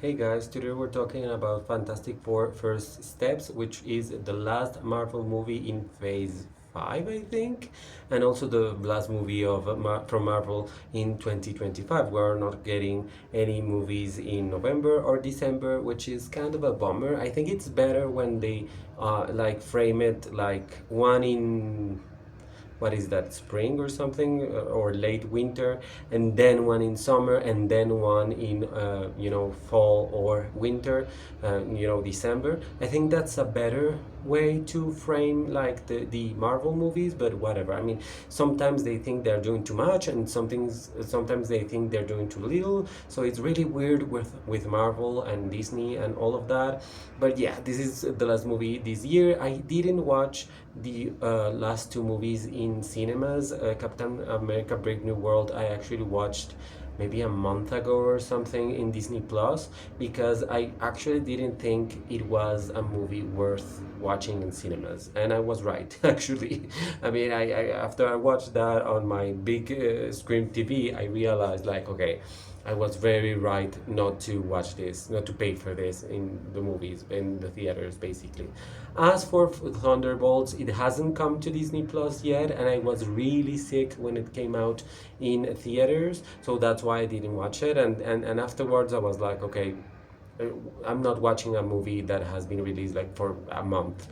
Hey guys, today we're talking about Fantastic Four First Steps, which is the last Marvel movie in Phase 5, I think, and also the last movie from Marvel in 2025. We're not getting any movies in November or December, which is kind of a bummer. I think it's better when they like frame it like one in what is that, spring or something, or late winter, and then one in summer, and then one in fall or winter, December. I think that's a better way to frame like the Marvel movies, but whatever. I mean, sometimes they think they're doing too much, and sometimes they think they're doing too little. So it's really weird with Marvel and Disney and all of that. But yeah, this is the last movie this year. I didn't watch the last two movies in cinemas. Captain America Brave New World, I actually watched maybe a month ago or something in Disney Plus, because I actually didn't think it was a movie worth watching in cinemas, and I was right actually. I mean, after I watched that on my big screen TV, I realized like, okay, I was very right not to watch this, not to pay for this in the movies, in the theaters, basically. As for Thunderbolts, it hasn't come to Disney Plus yet, and I was really sick when it came out in theaters, so that's why I didn't watch it. And afterwards, I was like, okay, uh, I'm not watching a movie that has been released like for a month.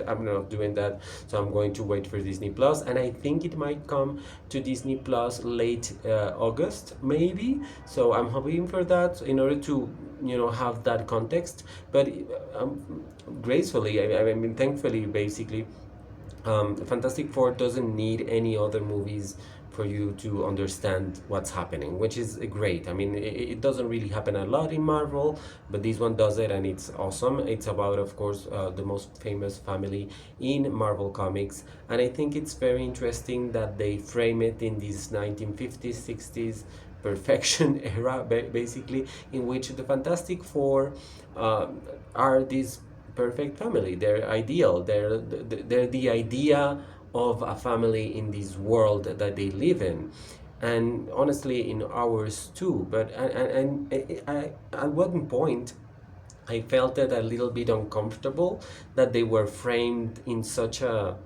I'm not doing that, so I'm going to wait for Disney Plus, and I think it might come to Disney Plus late August, maybe. So I'm hoping for that in order to have that context. But gracefully, I mean, thankfully, basically, Fantastic Four doesn't need any other movies for you to understand what's happening, which is great. I mean, it doesn't really happen a lot in Marvel, but this one does it, and it's awesome. It's about, of course, the most famous family in Marvel Comics, and I think it's very interesting that they frame it in this 1950s, 60s perfection era, basically, in which the Fantastic Four are these perfect family. They're ideal. They're the idea of a family in this world that they live in, and honestly in ours too. But at one point I felt it a little bit uncomfortable that they were framed in such a,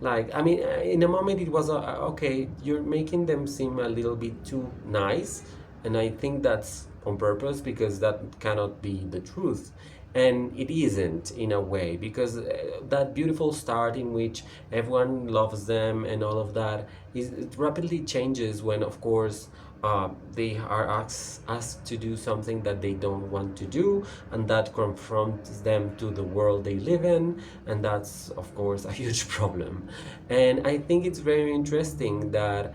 like, I mean, in a moment it was okay, you're making them seem a little bit too nice, and I think that's on purpose because that cannot be the truth. And it isn't in a way, because that beautiful start in which everyone loves them and all of that is, it rapidly changes when, of course, they are asked to do something that they don't want to do, and that confronts them to the world they live in, and that's, of course, a huge problem. And I think it's very interesting that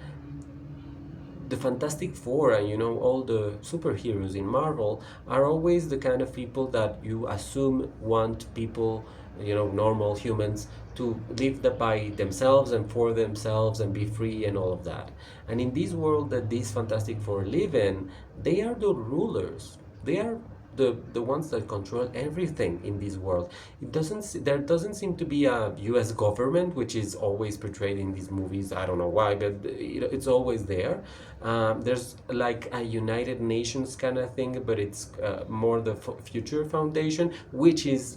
the Fantastic Four and all the superheroes in Marvel are always the kind of people that you assume want people, normal humans, to live by themselves and for themselves and be free and all of that. And in this world that these Fantastic Four live in, they are the rulers. They are the ones that control everything in this world. There doesn't seem to be a U.S. government, which is always portrayed in these movies. I don't know why, but it's always there. There's like a United Nations kind of thing, but it's more the Future Foundation, which is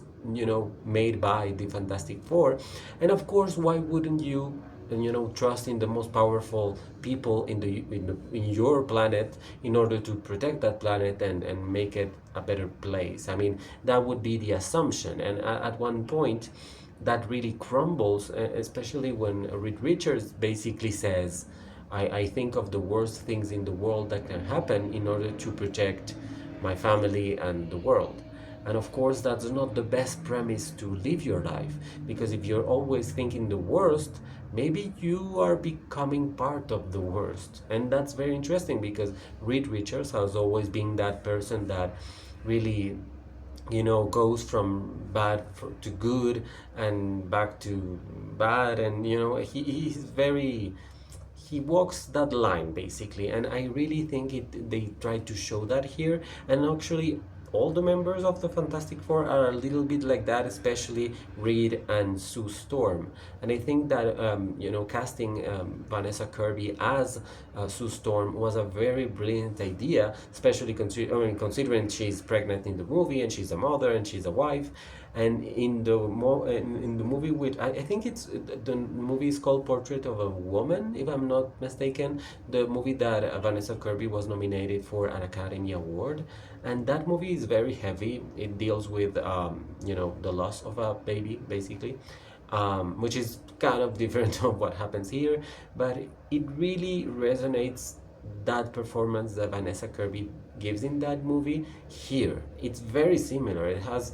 made by the Fantastic Four. And of course, why wouldn't you trust in the most powerful people in your planet in order to protect that planet and make it a better place? I mean, that would be the assumption, and at one point that really crumbles, especially when Reed Richards basically says, I think of the worst things in the world that can happen in order to protect my family and the world. And of course, that's not the best premise to live your life, because if you're always thinking the worst, maybe you are becoming part of the worst. And that's very interesting, because Reed Richards has always been that person that really goes from to good and back to bad, and he's very, he walks that line basically, and I really think they try to show that here. And actually, all the members of the Fantastic Four are a little bit like that, especially Reed and Sue Storm. And I think that casting Vanessa Kirby as Sue Storm was a very brilliant idea, especially considering she's pregnant in the movie and she's a mother and she's a wife. And in the movie, which I think it's the movie is called Portrait of a Woman, if I'm not mistaken, the movie that Vanessa Kirby was nominated for an Academy Award. And that movie is very heavy. It deals with the loss of a baby, basically, which is kind of different of what happens here, but it really resonates, that performance that Vanessa Kirby gives in that movie here. It's very similar. It has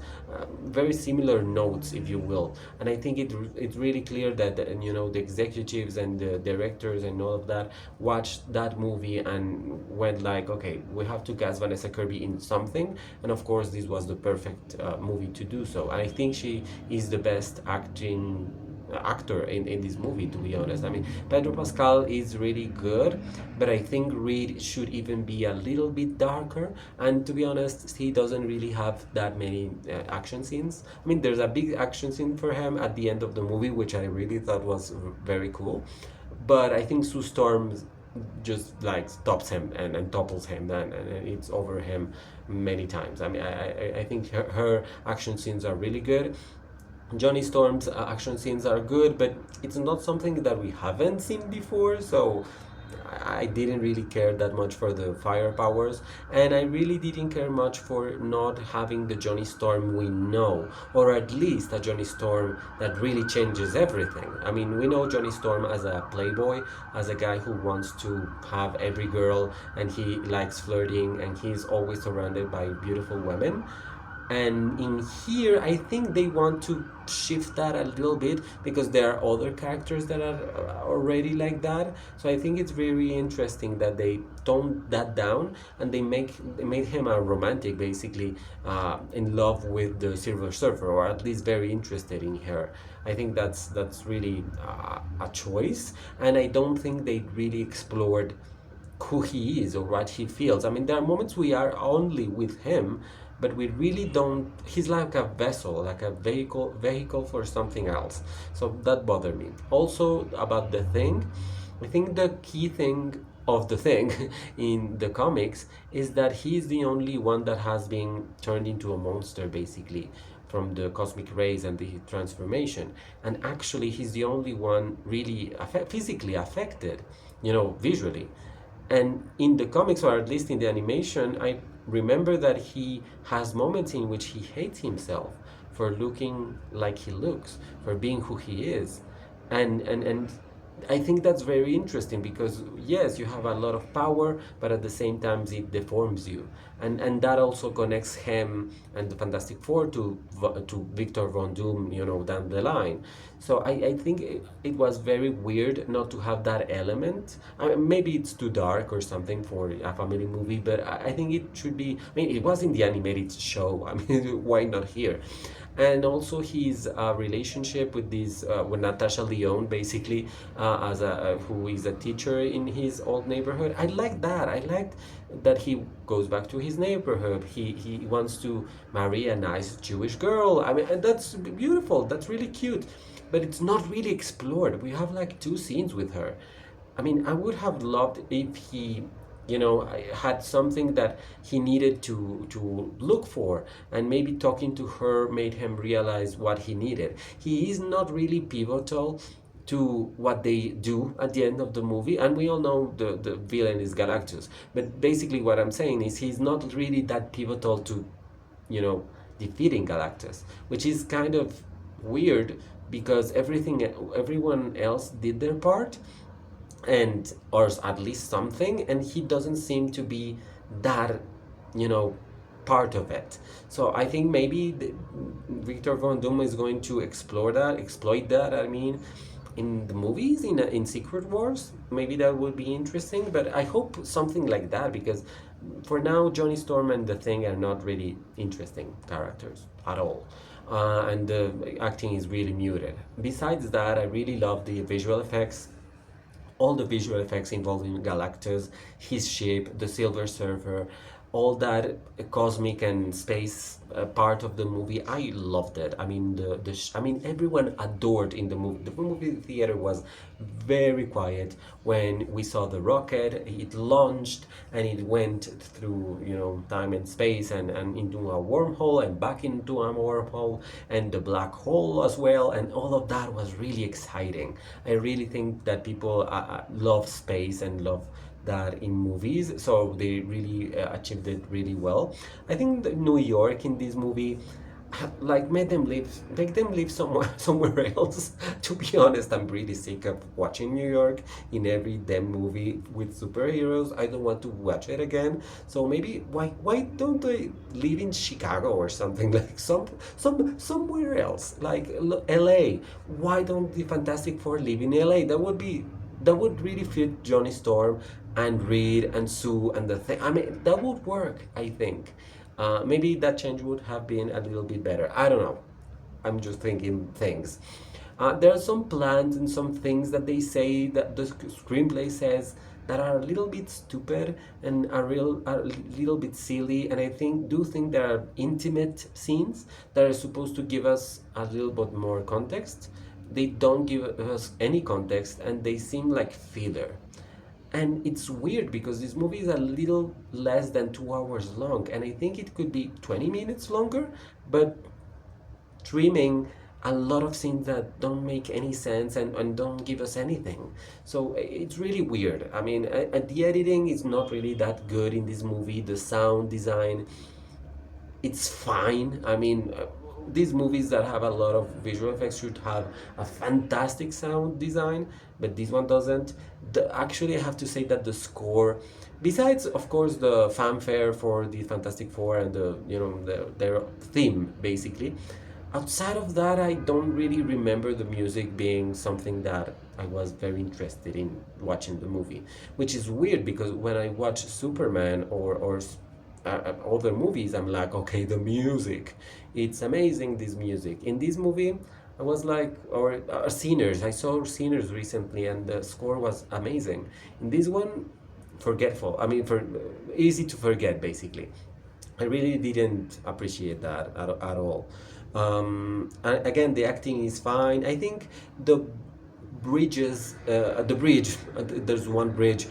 very similar notes, if you will. And I think it's really clear that the executives and the directors and all of that watched that movie and went like, okay, we have to cast Vanessa Kirby in something. And of course, this was the perfect movie to do so. And I think she is the best actor in this movie, to be honest. I mean, Pedro Pascal is really good, but I think Reed should even be a little bit darker, and to be honest, he doesn't really have that many action scenes. I mean, there's a big action scene for him at the end of the movie, which I really thought was very cool, but I think Sue Storm just like stops him and topples him, and it's over him many times. I mean, I think her action scenes are really good. Johnny Storm's action scenes are good, but it's not something that we haven't seen before, so I didn't really care that much for the fire powers, and I really didn't care much for not having the Johnny Storm we know, or at least a Johnny Storm that really changes everything. I mean, we know Johnny Storm as a playboy, as a guy who wants to have every girl, and he likes flirting, and he's always surrounded by beautiful women. And in here, I think they want to shift that a little bit because there are other characters that are already like that. So I think it's very interesting that they toned that down and they made him a romantic, basically, in love with the Silver Surfer, or at least very interested in her. I think that's really a choice, and I don't think they really explored who he is or what he feels. I mean, there are moments we are only with him, but we really don't. He's like a vessel, like a vehicle for something else. So that bothered me. Also about the Thing, I think the key thing of the Thing in the comics is that he's the only one that has been turned into a monster, basically, from the cosmic rays and the transformation. And actually, he's the only one really physically affected, visually. And in the comics, or at least in the animation, I remember that he has moments in which he hates himself for looking like he looks, for being who he is. And I think that's very interesting because yes, you have a lot of power, but at the same time it deforms you, and that also connects him and the Fantastic Four to Victor Von Doom, down the line. So I think it was very weird not to have that element. I mean, maybe it's too dark or something for a family movie, but I think it should be. I mean, it was in the animated show. I mean, why not here? And also his relationship with with Natasha Lyonne, basically, as who is a teacher in his old neighborhood. I like that. I liked that he goes back to his neighborhood. He wants to marry a nice Jewish girl. I mean, and that's beautiful. That's really cute, but it's not really explored. We have like 2 scenes with her. I mean, I would have loved if he had something that he needed to look for, and maybe talking to her made him realize what he needed. He is not really pivotal to what they do at the end of the movie, and we all know the villain is Galactus, but basically what I'm saying is he's not really that pivotal to defeating Galactus, which is kind of weird because everyone else did their part, and or at least something, and he doesn't seem to be that part of it. So I think maybe Victor Von Doom is going to exploit that, I mean, in the movies, in Secret Wars. Maybe that would be interesting, but I hope something like that, because for now Johnny Storm and the Thing are not really interesting characters at all. And the acting is really muted. Besides that, I really love the visual effects, all the visual effects involving Galactus, his ship, the Silver Surfer. all that cosmic and space part of the movie, I loved it. I mean, I mean, everyone adored in the movie. The movie theater was very quiet when we saw the rocket. It launched and it went through, time and space, and into a wormhole and back into a wormhole and the black hole as well. And all of that was really exciting. I really think that people love space and love that in movies, so they really achieved it really well. I think that New York in this movie, like, make them live somewhere somewhere else. To be honest, I'm really sick of watching New York in every damn movie with superheroes. I don't want to watch it again. So maybe why don't they live in Chicago or something, like somewhere else, like LA? Why don't the Fantastic Four live in LA? That would really fit Johnny Storm and Reed and Sue and the thing. I mean, that would work, I think. Maybe that change would have been a little bit better. I don't know. I'm just thinking things. There are some plans and some things that they say that the screenplay says that are a little bit stupid and a little bit silly. And I think there are intimate scenes that are supposed to give us a little bit more context. They don't give us any context, and they seem like filler. And it's weird because this movie is a little less than 2 hours long, and I think it could be 20 minutes longer, but trimming a lot of scenes that don't make any sense and don't give us anything. So it's really weird. I mean, the editing is not really that good in this movie. The sound design, it's fine. I mean, these movies that have a lot of visual effects should have a fantastic sound design, but this one doesn't. Actually, I have to say that the score, besides of course the fanfare for the Fantastic Four and their theme basically, outside of that, I don't really remember the music being something that I was very interested in watching the movie, which is weird because when I watch Superman or other movies, I'm like, okay, the music, it's amazing. This music in this movie, I was like, or Sinners. I saw Sinners recently, and the score was amazing. In this one, forgetful. I mean, for easy to forget, basically. I really didn't appreciate that at all. Again, the acting is fine. I think the the bridge, there's one bridge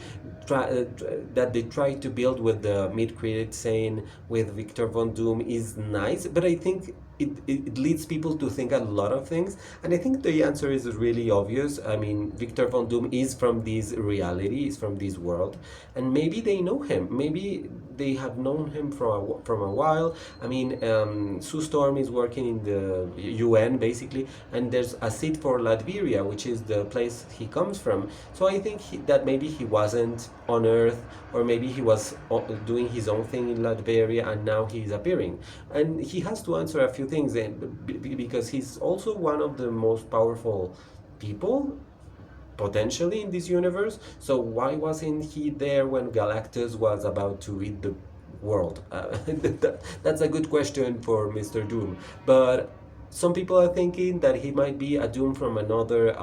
that they try to build with the mid-credit scene with Victor Von Doom is nice, but I think it leads people to think a lot of things, and I think the answer is really obvious. I mean, Victor Von Doom is from this reality, is from this world, and maybe they know him. Maybe they have known him from a while. I mean, Sue Storm is working in the UN basically, and there's a seat for Latveria, which is the place he comes from. So I think that maybe he wasn't on Earth, or maybe he was doing his own thing in Latveria, and now he's appearing, and he has to answer a few things, because he's also one of the most powerful people potentially in this universe. So why wasn't he there when Galactus was about to eat the world? That's a good question for Mr. Doom. But some people are thinking that he might be a Doom from another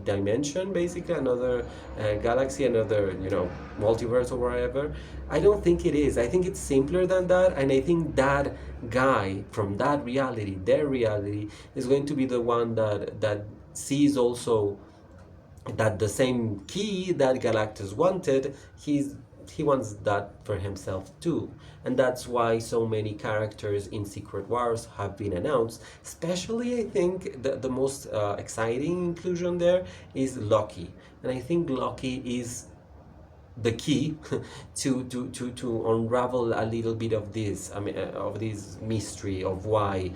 dimension, basically another galaxy, another multiverse or whatever. I don't think it is. I think it's simpler than that, and I think that guy from that reality, their reality, is going to be the one that sees also that the same key that Galactus wanted, he wants that for himself too. And that's why so many characters in Secret Wars have been announced. Especially, I think the most exciting inclusion there is Loki. And I think Loki is the key to unravel a little bit of this, I mean, of this mystery of why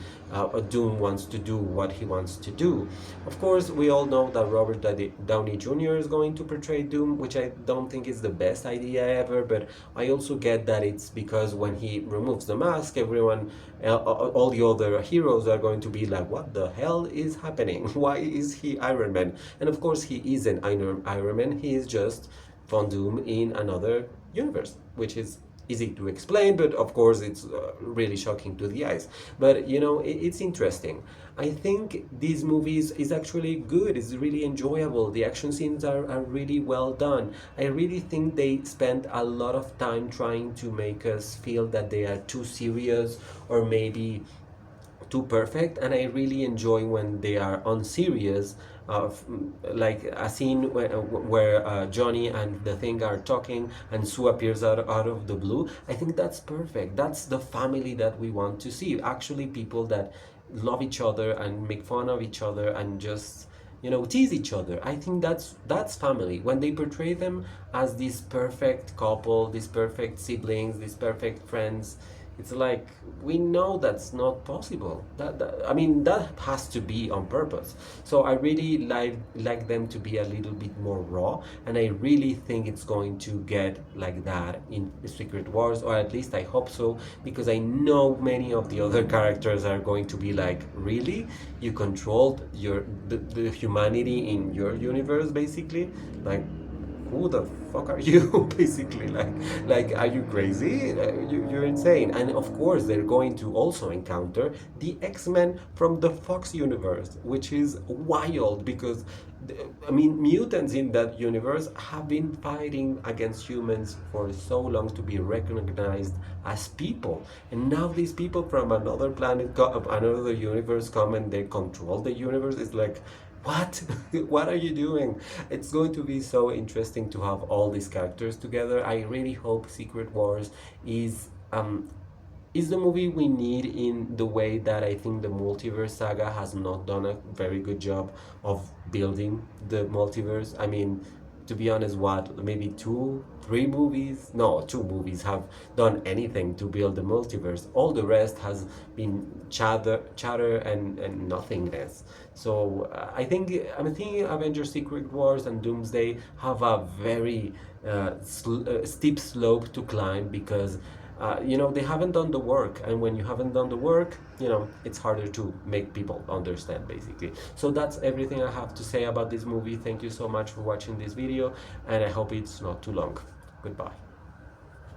Doom wants to do what he wants to do. Of course, we all know that Robert Downey Jr. is going to portray Doom, which I don't think is the best idea ever, but I also get that it's because when he removes the mask, everyone, all the other heroes are going to be like, what the hell is happening? Why is he Iron Man? And of course, he isn't Iron Man, he is just Von Doom in another universe, which is easy to explain, but of course it's really shocking to the eyes. But it's interesting. I think this movie is actually good. It's really enjoyable. The action scenes are really well done. I really think they spent a lot of time trying to make us feel that they are too serious or maybe too perfect, and I really enjoy when they are unserious. Like a scene where Johnny and the Thing are talking and Sue appears out of the blue. I think that's perfect. That's the family that we want to see. Actually, people that love each other and make fun of each other and just tease each other. I think that's family. When they portray them as this perfect couple, these perfect siblings, these perfect friends, it's like we know that's not possible. I mean, that has to be on purpose. So I really like them to be a little bit more raw, and I really think it's going to get like that in Secret Wars, or at least I hope so, because I know many of the other characters are going to be like, really, you controlled the humanity in your universe, basically, like, who the fuck are you? Basically, like are you crazy? You're insane. And of course they're going to also encounter the X-Men from the Fox universe, which is wild because I mean, mutants in that universe have been fighting against humans for so long to be recognized as people, and now these people from another planet, another universe, come and they control the universe. It's like, what? What are you doing? It's going to be so interesting to have all these characters together. I really hope Secret Wars is the movie we need, in the way that I think the multiverse saga has not done a very good job of building the multiverse. I mean, to be honest, what, maybe two, three movies? No, two movies have done anything to build the multiverse. All the rest has been chatter and nothingness. So I'm thinking Avengers: Secret Wars and Doomsday have a very steep slope to climb, because they haven't done the work, and when you haven't done the work, it's harder to make people understand, basically. So that's everything I have to say about this movie. Thank you so much for watching this video, and I hope it's not too long. Goodbye.